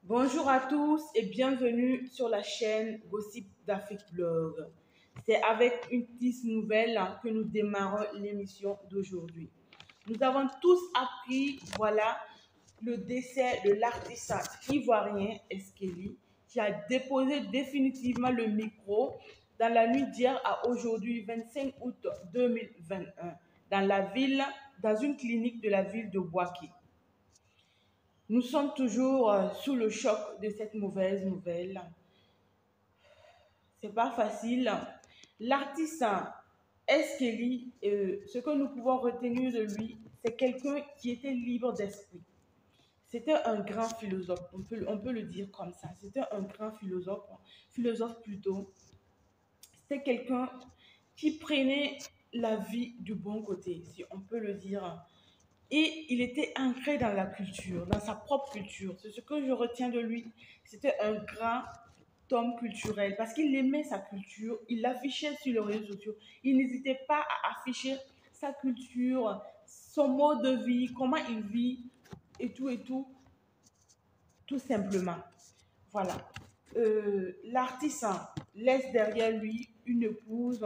Bonjour à tous et bienvenue sur la chaîne Gossip d'Afrique Blog. C'est avec une petite nouvelle que nous démarrons l'émission d'aujourd'hui. Nous avons tous appris, le décès de l'artiste ivoirien Eskeli qui a déposé définitivement le micro dans la nuit d'hier à aujourd'hui, 25 août 2021, dans une clinique de la ville de Bouaké. Nous sommes toujours sous le choc de cette mauvaise nouvelle. C'est pas facile. L'artiste Eskeli, ce que nous pouvons retenir de lui, c'est quelqu'un qui était libre d'esprit. C'était un grand philosophe, on peut le dire comme ça. C'était un grand philosophe plutôt. C'était quelqu'un qui prenait la vie du bon côté, si on peut le dire. Et il était ancré dans la culture, dans sa propre culture. C'est ce que je retiens de lui. C'était un grand homme culturel parce qu'il aimait sa culture, il l'affichait sur les réseaux sociaux. Il n'hésitait pas à afficher sa culture, son mode de vie, comment il vit et tout simplement. Voilà. L'artiste laisse derrière lui une épouse,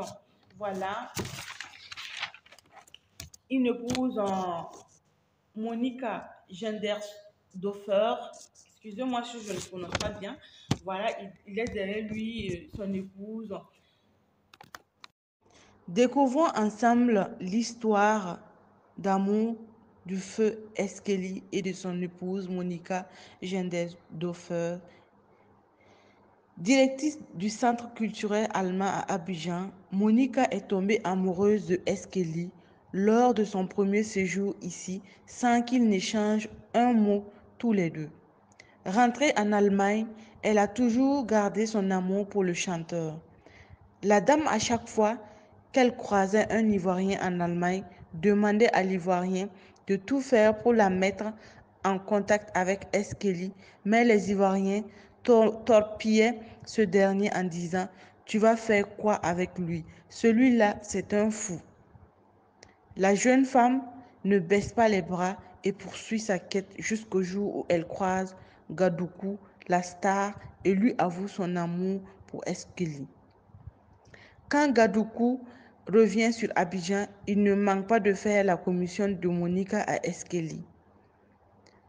voilà, une épouse Monica Genders-Doffer, excusez-moi si je ne prononce pas bien, voilà, il laisse derrière lui son épouse. Découvrons ensemble l'histoire d'amour du feu Eskeli et de son épouse Monica Genders-Doffer. Directrice du Centre culturel allemand à Abidjan, Monica est tombée amoureuse de Eskeli lors de son premier séjour ici sans qu'ils n'échangent un mot tous les deux. Rentrée en Allemagne, elle a toujours gardé son amour pour le chanteur. La dame, à chaque fois qu'elle croisait un Ivoirien en Allemagne, demandait à l'Ivoirien de tout faire pour la mettre en contact avec Eskeli, mais les Ivoiriens torpillaient ce dernier en disant « Tu vas faire quoi avec lui? Celui-là, c'est un fou. » La jeune femme ne baisse pas les bras et poursuit sa quête jusqu'au jour où elle croise Gadoukou, la star, et lui avoue son amour pour Eskeli. Quand Gadoukou revient sur Abidjan, il ne manque pas de faire la commission de Monica à Eskeli.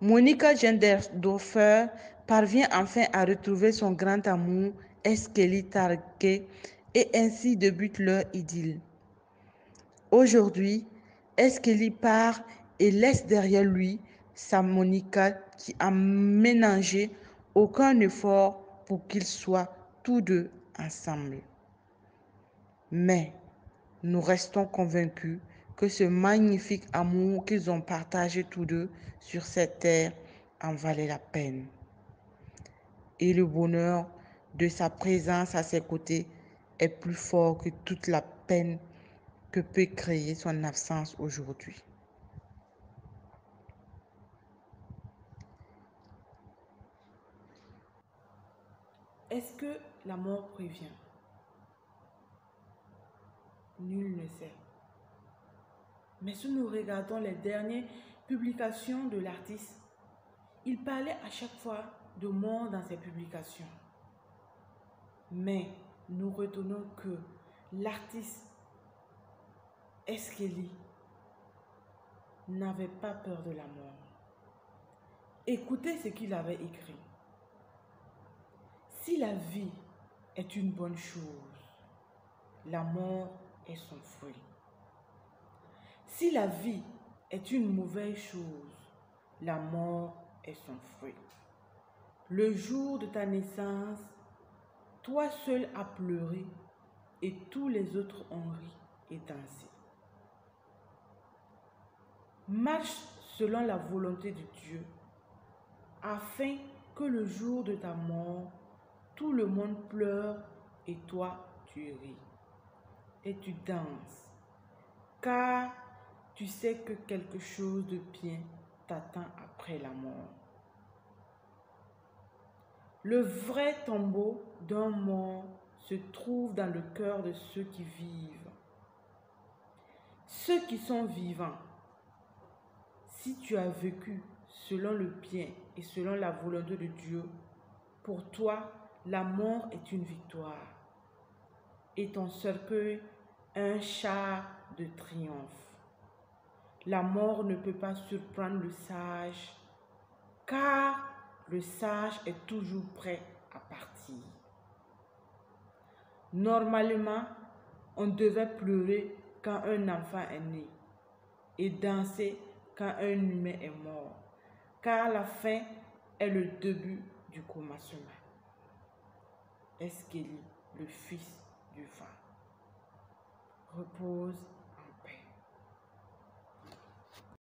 Monica Genders-Doffer parvient enfin à retrouver son grand amour, Eskeli Targué, et ainsi débute leur idylle. Aujourd'hui, Eskeli part et laisse derrière lui sa Monica qui a ménagé aucun effort pour qu'ils soient tous deux ensemble. Mais nous restons convaincus que ce magnifique amour qu'ils ont partagé tous deux sur cette terre en valait la peine. Et le bonheur de sa présence à ses côtés est plus fort que toute la peine que peut créer son absence aujourd'hui. Est-ce que la mort prévient? Nul ne sait. Mais si nous regardons les dernières publications de l'artiste, il parlait à chaque fois de mort dans ses publications. Mais nous retenons que l'artiste Eskeli n'avait pas peur de la mort. Écoutez ce qu'il avait écrit. Si la vie est une bonne chose, la mort est son fruit. Si la vie est une mauvaise chose, la mort est son fruit. Le jour de ta naissance, toi seul as pleuré et tous les autres ont ri et dansé. Marche selon la volonté de Dieu, afin que le jour de ta mort, tout le monde pleure et toi tu ris et tu danses, car tu sais que quelque chose de bien t'attend après la mort. Le vrai tombeau d'un mort se trouve dans le cœur de ceux qui vivent. Ceux qui sont vivants, si tu as vécu selon le bien et selon la volonté de Dieu, pour toi, la mort est une victoire et ton cercueil un char de triomphe. La mort ne peut pas surprendre le sage, car le sage est toujours prêt à partir. Normalement, on devait pleurer quand un enfant est né et danser quand un humain est mort, car la fin est le début du commencement. Eskélie, le fils du vent. Repose